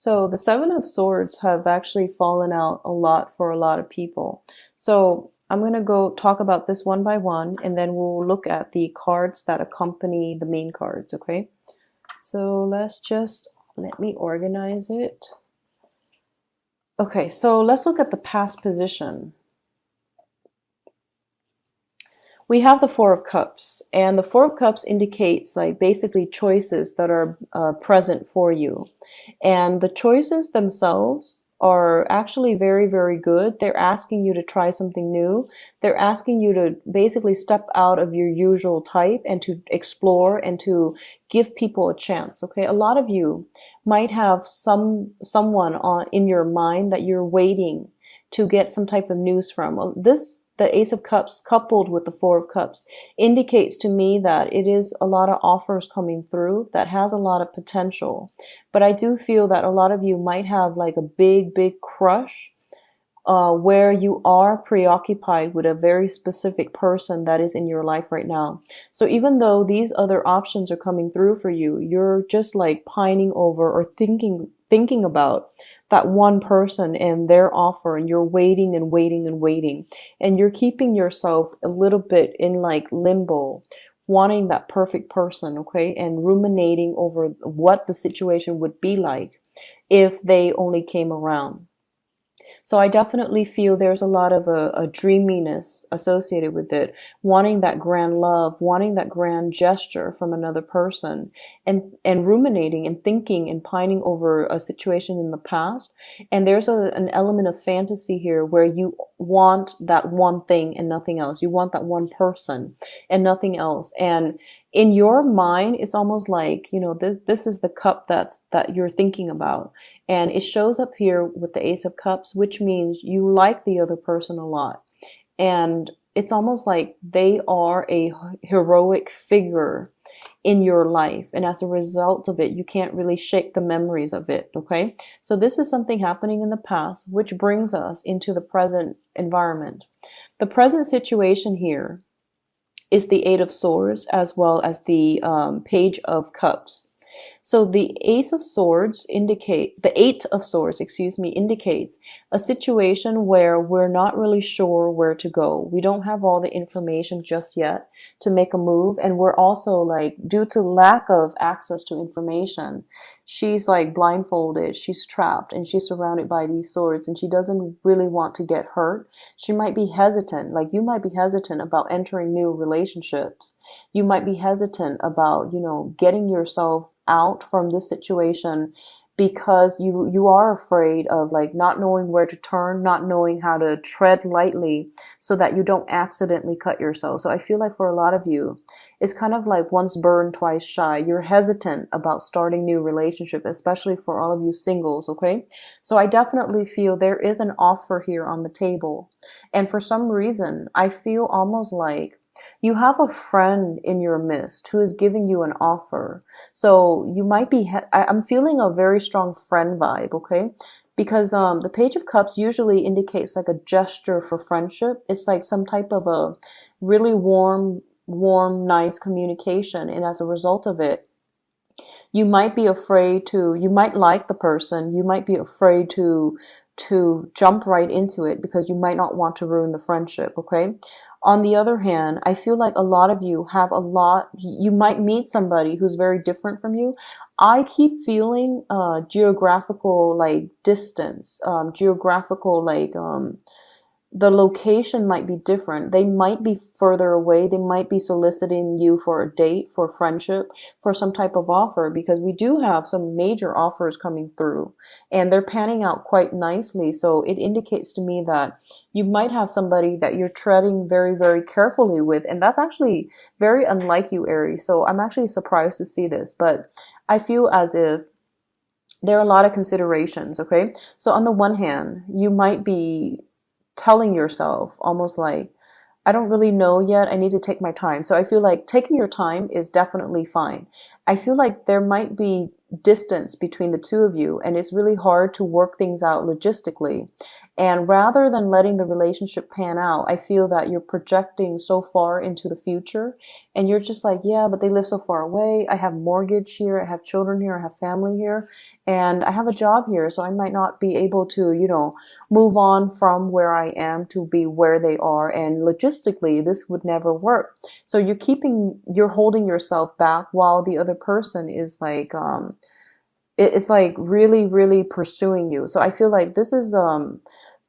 So the Seven of Swords have actually fallen out a lot for a lot of people. So I'm going to go talk about this one by one, and then we'll look at the cards that accompany the main cards, okay? So let me organize it. Okay, so let's look at the past position. We have the Four of Cups, and the Four of Cups indicates like basically choices that are present for you. And the choices themselves are actually very, very good. They're asking you to try something new. They're asking you to basically step out of your usual type and to explore and to give people a chance. Okay, a lot of you might have someone in your mind that you're waiting to get some type of news from. The Ace of Cups coupled with the Four of Cups indicates to me that it is a lot of offers coming through that has a lot of potential. But I do feel that a lot of you might have like a big, big crush where you are preoccupied with a very specific person that is in your life right now. So even though these other options are coming through for you, you're just like pining over or thinking about that one person and their offer, and you're waiting and waiting and waiting, and you're keeping yourself a little bit in like limbo, wanting that perfect person, okay, and ruminating over what the situation would be like if they only came around. So I definitely feel there's a lot of a dreaminess associated with it, wanting that grand love, wanting that grand gesture from another person, and ruminating and thinking and pining over a situation in the past. And there's an element of fantasy here where you want that one thing and nothing else. You want that one person and nothing else. And in your mind, it's almost like, this is the cup that you're thinking about. And it shows up here with the Ace of Cups, which means you like the other person a lot. And it's almost like they are a heroic figure in your life. And as a result of it, you can't really shake the memories of it, okay? So this is something happening in the past, which brings us into the present environment. The present situation here is the Eight of Swords as well as the Page of Cups. So the Eight of Swords, indicates a situation where we're not really sure where to go. We don't have all the information just yet to make a move. And we're also like, due to lack of access to information, she's like blindfolded, she's trapped, and she's surrounded by these swords, and she doesn't really want to get hurt. She might be hesitant, like you might be hesitant about entering new relationships. You might be hesitant about, getting yourself out from this situation because you are afraid of like not knowing where to turn, not knowing how to tread lightly so that you don't accidentally cut yourself. So I feel like for a lot of you, it's kind of like once burned, twice shy. You're hesitant about starting new relationship, especially for all of you singles, okay? So I definitely feel there is an offer here on the table. And for some reason, I feel almost like you have a friend in your midst who is giving you an offer. So you might be, I'm feeling a very strong friend vibe, okay? Because the Page of Cups usually indicates like a gesture for friendship. It's like some type of a really warm, nice communication. And as a result of it, you might be afraid to, you might like the person, you might be afraid to jump right into it because you might not want to ruin the friendship, okay? On the other hand, I feel like a lot of you you might meet somebody who's very different from you. I keep feeling geographical like distance, geographical like the location might be different. They might be further away. They might be soliciting you for a date, for friendship, for some type of offer, because we do have some major offers coming through and they're panning out quite nicely. So it indicates to me that you might have somebody that you're treading very, very carefully with. And that's actually very unlike you, Aries. So I'm actually surprised to see this, but I feel as if there are a lot of considerations, okay? So on the one hand, you might be telling yourself almost like, I don't really know yet, I need to take my time. So I feel like taking your time is definitely fine. I feel like there might be distance between the two of you, and it's really hard to work things out logistically. And rather than letting the relationship pan out, I feel that you're projecting so far into the future, and you're just like, yeah, but they live so far away. I have mortgage here, I have children here, I have family here, and I have a job here, so I might not be able to, move on from where I am to be where they are. And logistically, this would never work. So you're holding yourself back while the other person is like, it's like really, really pursuing you. So I feel like this is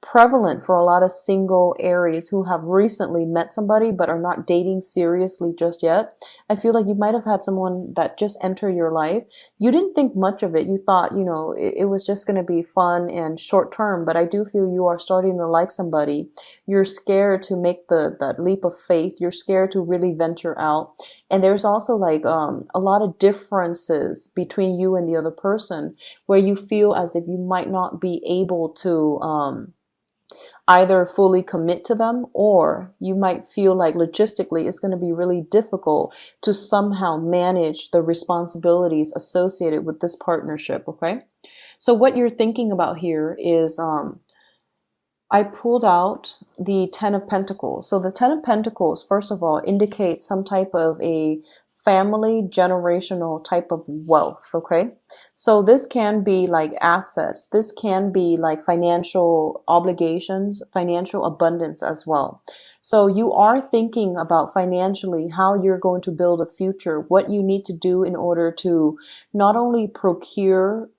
prevalent for a lot of single Aries who have recently met somebody but are not dating seriously just yet. I feel like you might have had someone that just entered your life. You didn't think much of it. You thought, it was just going to be fun and short term, but I do feel you are starting to like somebody. You're scared to make that leap of faith. You're scared to really venture out. And there's also like a lot of differences between you and the other person where you feel as if you might not be able to either fully commit to them, or you might feel like logistically it's going to be really difficult to somehow manage the responsibilities associated with this partnership. Okay. So what you're thinking about here is, I pulled out the Ten of Pentacles. So the Ten of Pentacles, first of all, indicates some type of a family generational type of wealth. Okay. So this can be like assets. This can be like financial obligations, financial abundance as well. So you are thinking about financially how you're going to build a future, what you need to do in order to not only procure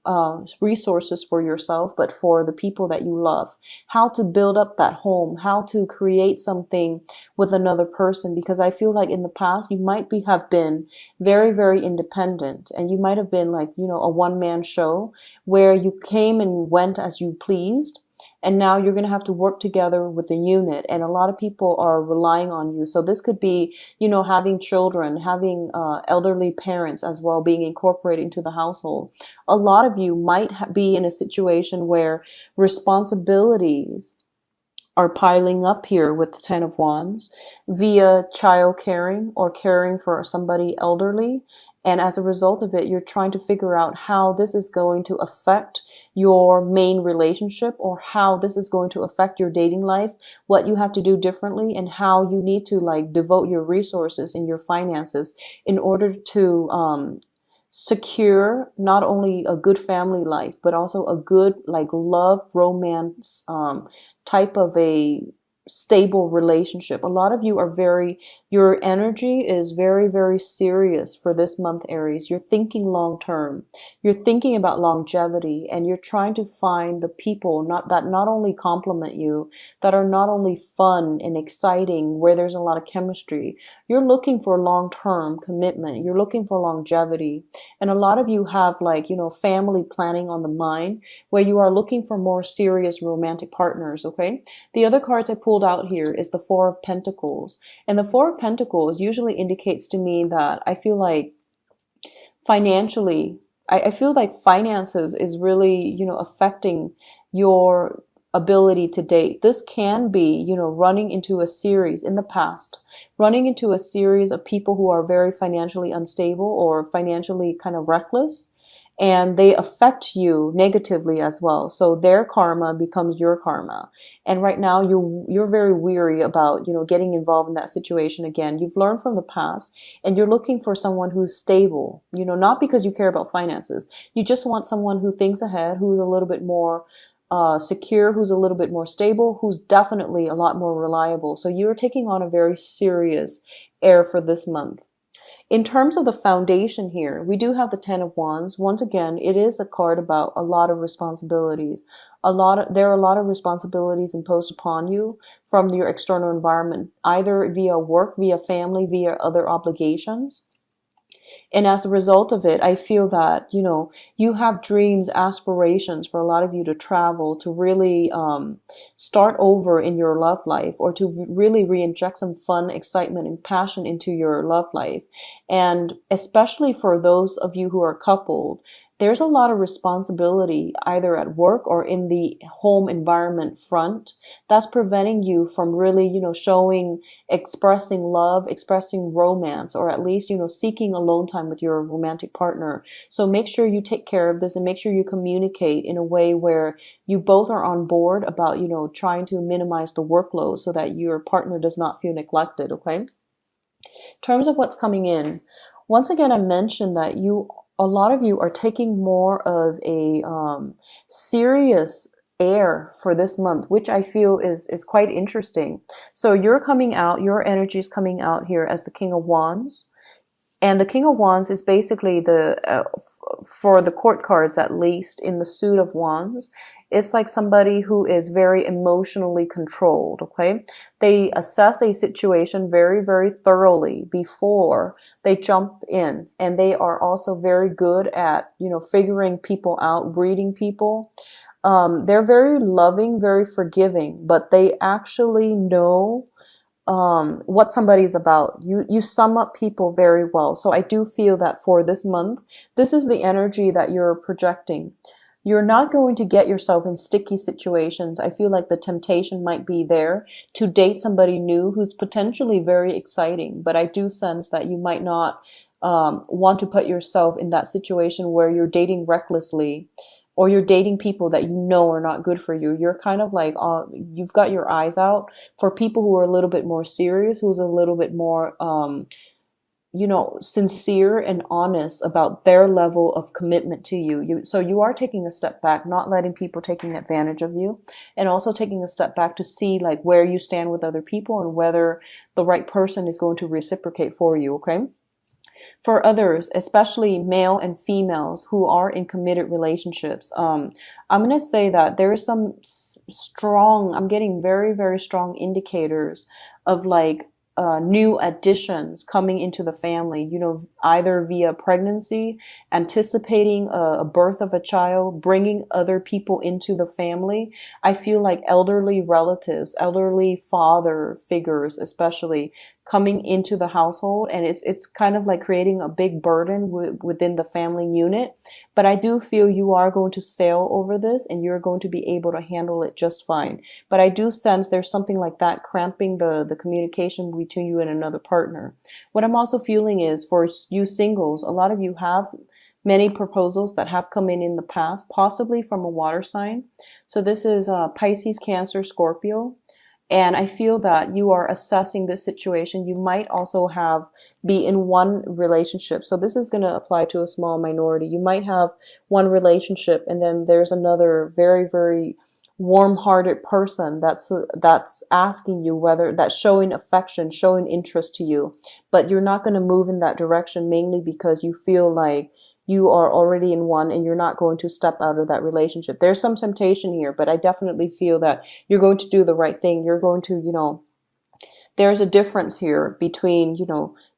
resources for yourself, but for the people that you love, how to build up that home, how to create something with another person. Because I feel like in the past, you might have been very, very independent, and you might have been like, a one-man show where you came and went as you pleased. And now you're going to have to work together with a unit, and a lot of people are relying on you. So this could be, having children, having elderly parents as well being incorporated into the household. A lot of you might be in a situation where responsibilities are piling up here with the Ten of Wands via child caring or caring for somebody elderly. And as a result of it, you're trying to figure out how this is going to affect your main relationship, or how this is going to affect your dating life, what you have to do differently, and how you need to like devote your resources and your finances in order to secure not only a good family life, but also a good like love, romance, type of a stable relationship. A lot of you are your energy is very, very serious for this month, Aries. You're thinking long term. You're thinking about longevity, and you're trying to find the people not only compliment you, that are not only fun and exciting, where there's a lot of chemistry. You're looking for long-term commitment. You're looking for longevity. And a lot of you have like, family planning on the mind, where you are looking for more serious romantic partners. Okay. The other cards I pulled out here is the Four of Pentacles. And the Four of Pentacles usually indicates to me that I feel like financially, I feel like finances is really, affecting your ability to date. This can be, running into a series in the past, running into a series of people who are very financially unstable or financially kind of reckless, and they affect you negatively as well. So their karma becomes your karma. And right now you're very weary about, getting involved in that situation again. You've learned from the past, and you're looking for someone who's stable, not because you care about finances. You just want someone who thinks ahead, who's a little bit more secure, who's a little bit more stable, who's definitely a lot more reliable. So you're taking on a very serious air for this month. In terms of the foundation here, we do have the Ten of Wands. Once again, it is a card about a lot of responsibilities. There are a lot of responsibilities imposed upon you from your external environment, either via work, via family, via other obligations. And as a result of it, I feel that, you have dreams, aspirations for a lot of you to travel, to really start over in your love life, or to really re-inject some fun, excitement, and passion into your love life. And especially for those of you who are coupled, there's a lot of responsibility either at work or in the home environment front that's preventing you from really, showing, expressing love, expressing romance, or at least, seeking alone time with your romantic partner. So make sure you take care of this and make sure you communicate in a way where you both are on board about, trying to minimize the workload so that your partner does not feel neglected, okay? In terms of what's coming in, once again, I mentioned that a lot of you are taking more of a serious air for this month, which I feel is quite interesting. So you're coming out, your energy is coming out here as the King of Wands. And the King of Wands is basically for the court cards, at least in the suit of Wands, it's like somebody who is very emotionally controlled, okay? They assess a situation very, very thoroughly before they jump in. And they are also very good at, figuring people out, reading people. They're very loving, very forgiving, but they actually know what somebody's about. You sum up people very well. So I do feel that for this month, this is the energy that you're projecting. You're not going to get yourself in sticky situations. I feel like the temptation might be there to date somebody new who's potentially very exciting, but I do sense that you might not want to put yourself in that situation where you're dating recklessly, or you're dating people that you know are not good for you. You're kind of like, you've got your eyes out for people who are a little bit more serious, who's a little bit more, sincere and honest about their level of commitment to you. So you are taking a step back, not letting people taking advantage of you, and also taking a step back to see like where you stand with other people and whether the right person is going to reciprocate for you, okay? For others, especially male and females who are in committed relationships, I'm going to say that there is some strong, I'm getting very, very strong indicators of like new additions coming into the family, either via pregnancy, anticipating a birth of a child, bringing other people into the family. I feel like elderly relatives, elderly father figures, especially coming into the household, and it's kind of like creating a big burden within the family unit. But I do feel you are going to sail over this and you're going to be able to handle it just fine. But I do sense there's something like that cramping the communication between you and another partner. What I'm also feeling is for you singles, a lot of you have many proposals that have come in the past, possibly from a water sign. So this is Pisces, Cancer, Scorpio. And I feel that you are assessing this situation. You might also be in one relationship. So this is going to apply to a small minority. You might have one relationship and then there's another very, very warm-hearted person that's asking you that's showing affection, showing interest to you. But you're not going to move in that direction mainly because you feel like you are already in one and you're not going to step out of that relationship. There's some temptation here, but I definitely feel that you're going to do the right thing. You're going to, there's a difference here between,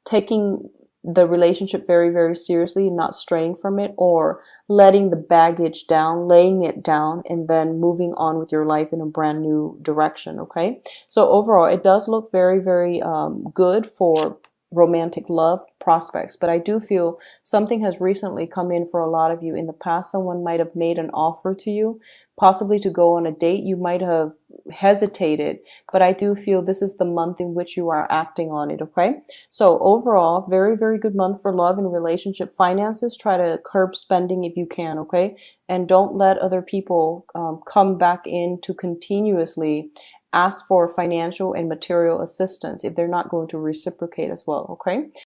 taking the relationship very, very seriously and not straying from it, or letting the baggage down, laying it down, and then moving on with your life in a brand new direction, okay? So overall, it does look very, very good for romantic love prospects, but I do feel something has recently come in for a lot of you. In the past, someone might have made an offer to you, possibly to go on a date. You might have hesitated, but I do feel this is the month in which you are acting on it, okay? So overall, very, very good month for love and relationship. Finances, try to curb spending if you can, okay? And don't let other people come back in to continuously ask for financial and material assistance if they're not going to reciprocate as well, okay?